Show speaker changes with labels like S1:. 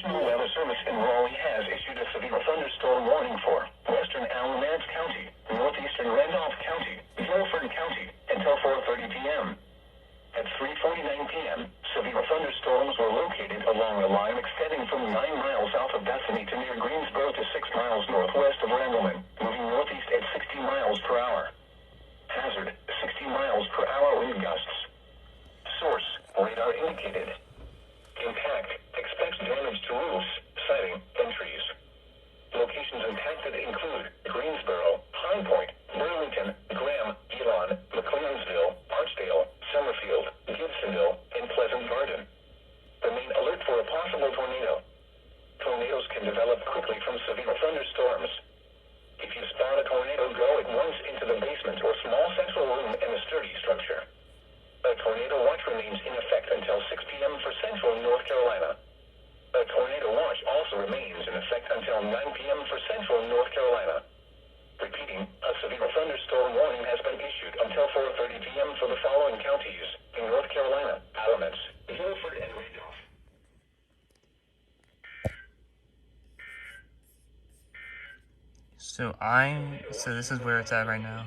S1: National Weather Service in Raleigh has issued a severe thunderstorm warning for western Alamance County, northeastern Randolph County, Guilford County, until 4:30 p.m. At 3:49 p.m., severe thunderstorms were located along a line extending from 9 miles south of Bethany to near Greensboro to 6 miles northwest of Randleman, moving northeast at 60 miles per hour. Hazard, 60 miles per hour wind gusts. Source, radar indicated. Impact, expect damage to roofs, siding, and trees. Locations impacted include Greensboro, High Point, Burlington, Graham, Elon, McLeansville, Archdale, Summerfield, Gibsonville, and Pleasant Garden. Remain alert for a possible tornado. Tornadoes can develop quickly from severe thunderstorms. If you spot a tornado, go at once into the basement or small central room in a sturdy structure. A tornado watch remains in effect until 6 p.m. for central North Carolina. A tornado watch also remains in effect until 9 p.m. for central North Carolina. Repeating, a severe thunderstorm warning has been issued until 4:30 p.m. for the following counties in North Carolina: Alamance, Guilford, and Randolph.
S2: So this is where it's at right now.